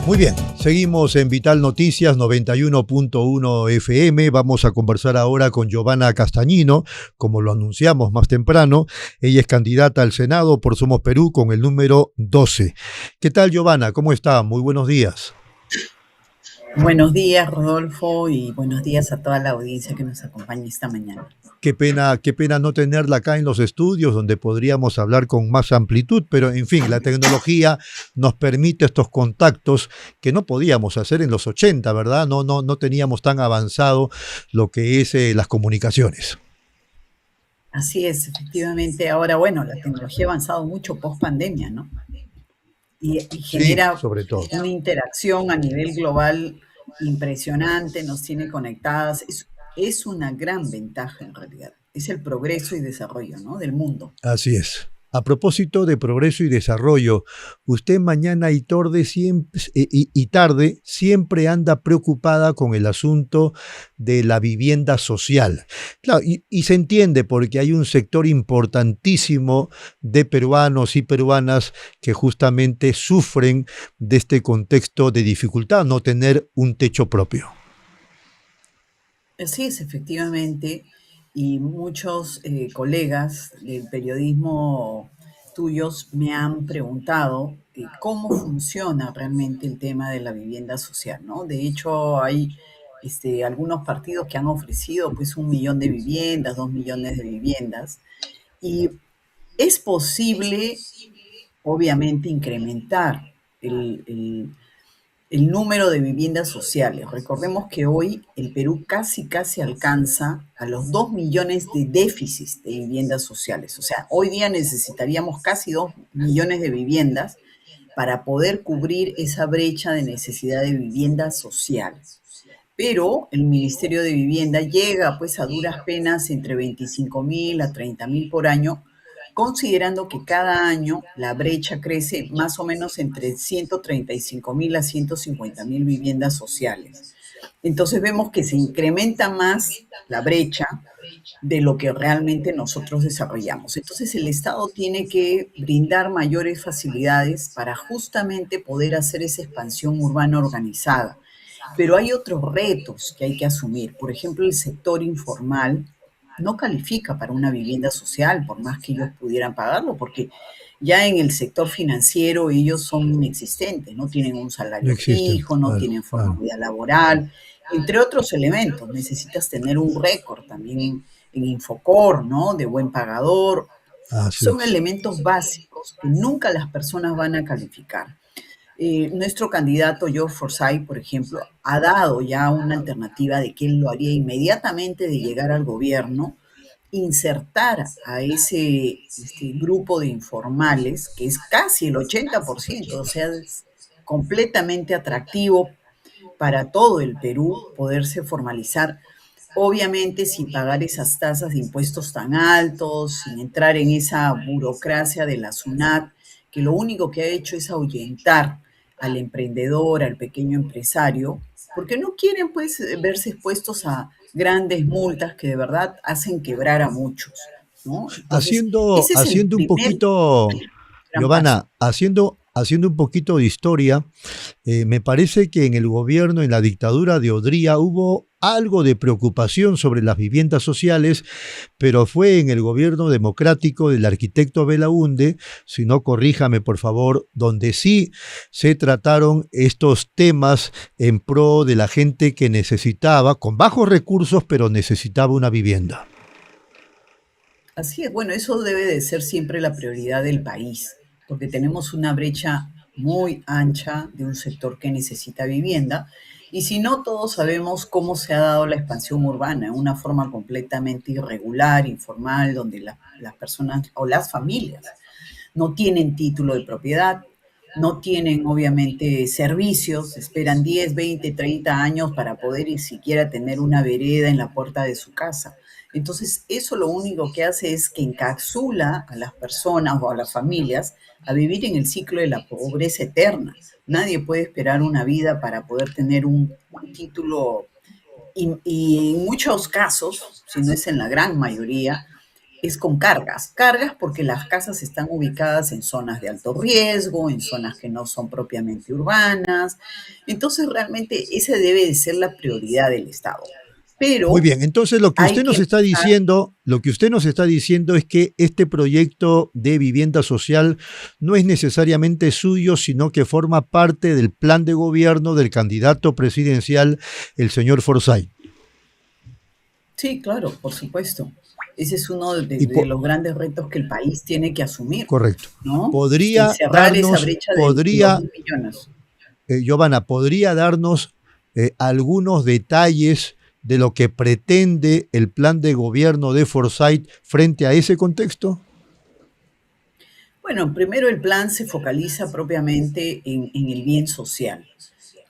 Muy bien, seguimos en Vital Noticias 91.1 FM. Vamos a conversar ahora con Giovanna Castagnino, como lo anunciamos más temprano. Ella es candidata al Senado por Somos Perú con el número 12. ¿Qué tal, Giovanna? ¿Cómo está? Muy buenos días. Buenos días, Rodolfo, y buenos días a toda la audiencia que nos acompaña esta mañana. Qué pena no tenerla acá en los estudios donde podríamos hablar con más amplitud, pero en fin, la tecnología nos permite estos contactos que no podíamos hacer en los 80, ¿verdad? No teníamos tan avanzado lo que es las comunicaciones. Así es, efectivamente. Ahora, bueno, la tecnología ha avanzado mucho post pandemia, ¿no? Y Sí, genera sobre todo. una interacción a nivel global impresionante, nos tiene conectadas. Es una gran ventaja en realidad. Es el progreso y desarrollo, ¿no? Del mundo. Así es. A propósito de progreso y desarrollo, usted mañana y tarde siempre anda preocupada con el asunto de la vivienda social. Claro, y se entiende porque hay un sector importantísimo de peruanos y peruanas que justamente sufren de este contexto de dificultad, no tener un techo propio. Así es, efectivamente, y muchos colegas del periodismo tuyos me han preguntado cómo funciona realmente el tema de la vivienda social, ¿no? De hecho, hay algunos partidos que han ofrecido pues 1 millón de viviendas, 2 millones de viviendas, y es posible, obviamente, incrementar el número de viviendas sociales. Recordemos que hoy el Perú casi alcanza a los 2 millones de déficits de viviendas sociales. O sea, hoy día necesitaríamos casi 2 millones de viviendas para poder cubrir esa brecha de necesidad de vivienda social. Pero el Ministerio de Vivienda llega pues a duras penas entre 25.000 a 30.000 por año, considerando que cada año la brecha crece más o menos entre 135.000 a 150.000 viviendas sociales. Entonces vemos que se incrementa más la brecha de lo que realmente nosotros desarrollamos. Entonces el Estado tiene que brindar mayores facilidades para justamente poder hacer esa expansión urbana organizada. Pero hay otros retos que hay que asumir. Por ejemplo, el sector informal no califica para una vivienda social, por más que ellos pudieran pagarlo, porque ya en el sector financiero ellos son inexistentes, no tienen un No salario existen, fijo, no claro, tienen claro. formalidad laboral, entre otros elementos. Necesitas tener un récord también en Infocor, ¿no? De buen pagador. Así Son es. elementos básicos que nunca las personas van a calificar. Nuestro candidato George Forsyth, por ejemplo, ha dado ya una alternativa de que él lo haría inmediatamente de llegar al gobierno, insertar a ese grupo de informales, que es casi el 80%, o sea, es completamente atractivo para todo el Perú poderse formalizar, obviamente sin pagar esas tasas de impuestos tan altos, sin entrar en esa burocracia de la SUNAT, que lo único que ha hecho es ahuyentar al emprendedor, al pequeño empresario, porque no quieren pues verse expuestos a grandes multas que de verdad hacen quebrar a muchos, ¿no? Entonces, ese es el Haciendo un primer poquito, gran paso. Giovanna, haciendo un poquito de historia, me parece que en el gobierno, en la dictadura de Odría, hubo algo de preocupación sobre las viviendas sociales, pero fue en el gobierno democrático del arquitecto Belaúnde, si no corríjame por favor, donde sí se trataron estos temas en pro de la gente que necesitaba, con bajos recursos, pero necesitaba una vivienda. Así es, bueno, eso debe de ser siempre la prioridad del país, porque tenemos una brecha muy ancha de un sector que necesita vivienda, y si no, todos sabemos cómo se ha dado la expansión urbana, en una forma completamente irregular, informal, donde las personas o las familias no tienen título de propiedad, no tienen obviamente servicios, esperan 10, 20, 30 años para poder ni siquiera tener una vereda en la puerta de su casa. Entonces, eso lo único que hace es que encapsula a las personas o a las familias a vivir en el ciclo de la pobreza eterna. Nadie puede esperar una vida para poder tener un título y en muchos casos, si no es en la gran mayoría, es con cargas. Cargas porque las casas están ubicadas en zonas de alto riesgo, en zonas que no son propiamente urbanas. Entonces, realmente esa debe de ser la prioridad del Estado. Muy Pero bien, entonces lo que hay usted que nos está empezar. diciendo, lo que usted nos está diciendo es que este proyecto de vivienda social no es necesariamente suyo, sino que forma parte del plan de gobierno del candidato presidencial, el señor Forsyth. Sí, claro, por supuesto. Ese es uno Y de los grandes retos que el país tiene que asumir, correcto. ¿no? Podría Cerrar esa darnos, brecha de los podría, 2 millones. Giovanna, podría darnos algunos detalles de lo que pretende el plan de gobierno de Forsyth frente a ese contexto. Bueno, primero el plan se focaliza propiamente en el bien social.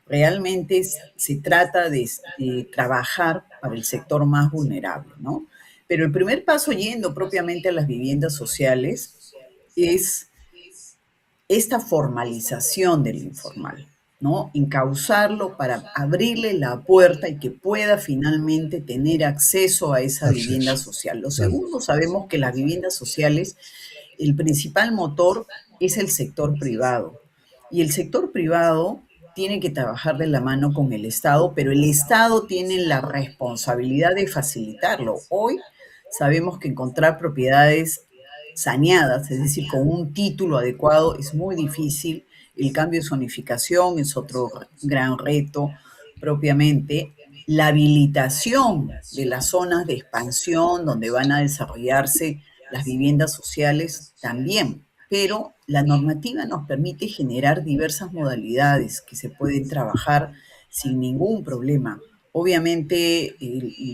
Realmente se trata de trabajar para el sector más vulnerable, ¿no? Pero el primer paso yendo propiamente a las viviendas sociales es esta formalización del informal, ¿no? Encauzarlo para abrirle la puerta y que pueda finalmente tener acceso a esa vivienda Acceso. social. Lo Claro. segundo, sabemos que las viviendas sociales, el principal motor es el sector privado. Y el sector privado tiene que trabajar de la mano con el Estado, pero el Estado tiene la responsabilidad de facilitarlo. Hoy sabemos que encontrar propiedades saneadas, es decir, con un título adecuado, es muy difícil. El cambio de zonificación es otro gran reto propiamente. La habilitación de las zonas de expansión donde van a desarrollarse las viviendas sociales también, pero la normativa nos permite generar diversas modalidades que se pueden trabajar sin ningún problema. Obviamente,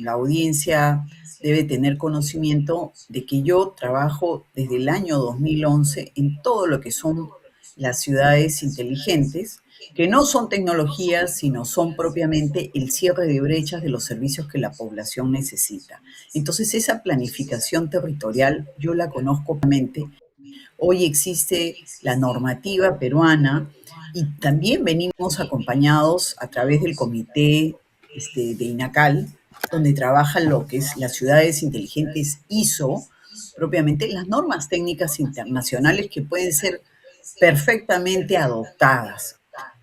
la audiencia debe tener conocimiento de que yo trabajo desde el año 2011 en todo lo que son las ciudades inteligentes, que no son tecnologías, sino son propiamente el cierre de brechas de los servicios que la población necesita. Entonces, esa planificación territorial yo la conozco plenamente. Hoy existe la normativa peruana y también venimos acompañados a través del comité de INACAL, donde trabajan lo que es las ciudades inteligentes ISO, propiamente las normas técnicas internacionales que pueden ser perfectamente adoptadas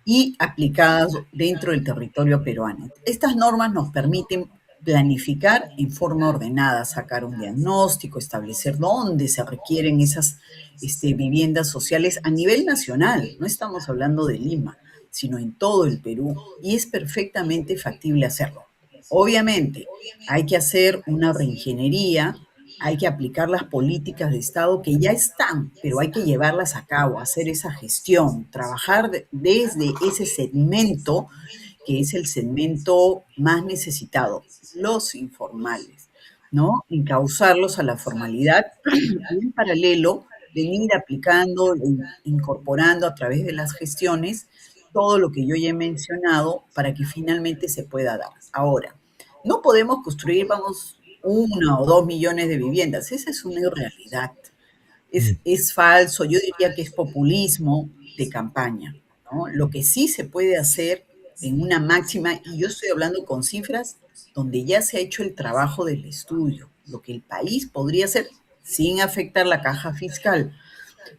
y aplicadas dentro del territorio peruano. Estas normas nos permiten planificar en forma ordenada, sacar un diagnóstico, establecer dónde se requieren esas viviendas sociales a nivel nacional. No estamos hablando de Lima, sino en todo el Perú, y es perfectamente factible hacerlo. Obviamente, hay que hacer una reingeniería, hay que aplicar las políticas de Estado que ya están, pero hay que llevarlas a cabo, hacer esa gestión, trabajar desde ese segmento que es el segmento más necesitado, los informales, ¿no? Encauzarlos a la formalidad y en paralelo venir aplicando, incorporando a través de las gestiones todo lo que yo ya he mencionado para que finalmente se pueda dar. Ahora, no podemos construir, vamos, 1 o 2 millones de viviendas. Esa es una irrealidad. Mm. Es falso, yo diría que es populismo de campaña, ¿no? Lo que sí se puede hacer en una máxima, y yo estoy hablando con cifras donde ya se ha hecho el trabajo del estudio, lo que el país podría hacer sin afectar la caja fiscal,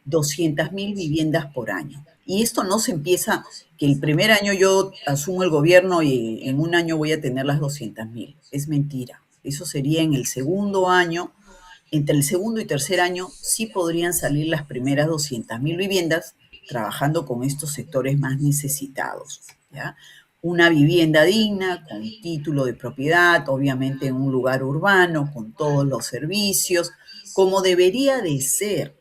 200.000 viviendas por año. Y esto no se empieza que el primer año yo asumo el gobierno y en un año voy a tener las 200.000. Es mentira. Eso sería en el segundo año. Entre el segundo y tercer año sí podrían salir las primeras 200.000 viviendas trabajando con estos sectores más necesitados, ¿ya? Una vivienda digna, con título de propiedad, obviamente en un lugar urbano, con todos los servicios, como debería de ser,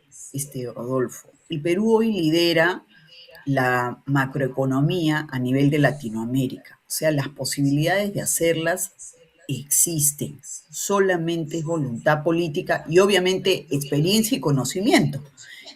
Rodolfo. El Perú hoy lidera la macroeconomía a nivel de Latinoamérica. O sea, las posibilidades de hacerlas existen. Solamente es voluntad política y obviamente experiencia y conocimiento,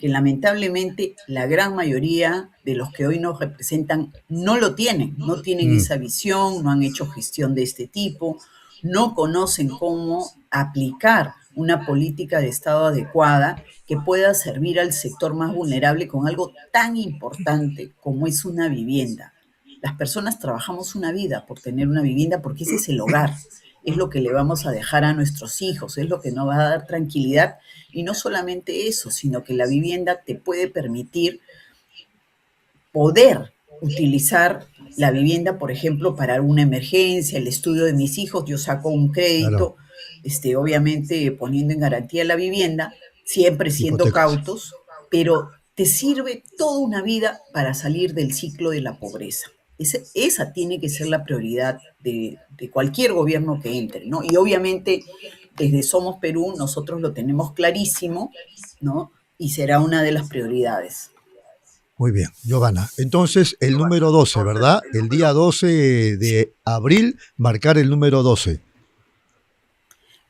que lamentablemente la gran mayoría de los que hoy nos representan no lo tienen, no tienen Mm. esa visión, no han hecho gestión de este tipo, no conocen cómo aplicar una política de Estado adecuada que pueda servir al sector más vulnerable con algo tan importante como es una vivienda. Las personas trabajamos una vida por tener una vivienda porque ese es el hogar, es lo que le vamos a dejar a nuestros hijos, es lo que nos va a dar tranquilidad. Y no solamente eso, sino que la vivienda te puede permitir poder utilizar la vivienda, por ejemplo, para alguna emergencia, el estudio de mis hijos, yo saco un Claro, crédito, obviamente poniendo en garantía la vivienda, siempre siendo hipotecas. cautos, pero te sirve toda una vida para salir del ciclo de la pobreza. Esa tiene que ser la prioridad de cualquier gobierno que entre, ¿no? Y obviamente desde Somos Perú nosotros lo tenemos clarísimo, ¿no? Y será una de las prioridades. Muy bien, Giovanna. Entonces, el número 12, ¿verdad? El día 12 de abril, marcar el número 12.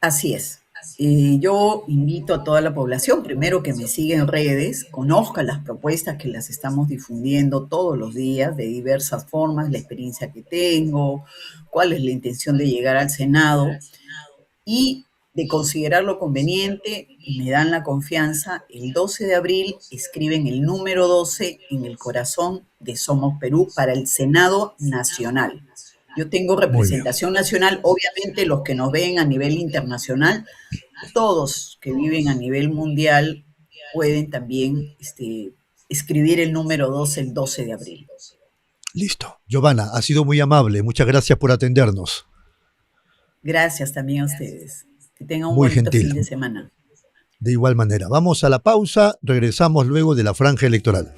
Así es. Yo invito a toda la población, primero que me siga en redes, conozca las propuestas que las estamos difundiendo todos los días de diversas formas, la experiencia que tengo, cuál es la intención de llegar al Senado y de considerarlo conveniente y me dan la confianza, el 12 de abril escriben el número 12 en el corazón de Somos Perú para el Senado Nacional. Yo tengo Muy bien. representación nacional, obviamente los que nos ven a nivel internacional, todos que viven a nivel mundial pueden también escribir el número 12 el 12 de abril. Listo. Giovanna, ha sido muy amable. Muchas gracias por atendernos. Gracias también a ustedes. Que tengan un Muy bonito gentil. fin de semana. De igual manera. Vamos a la pausa. Regresamos luego de la franja electoral.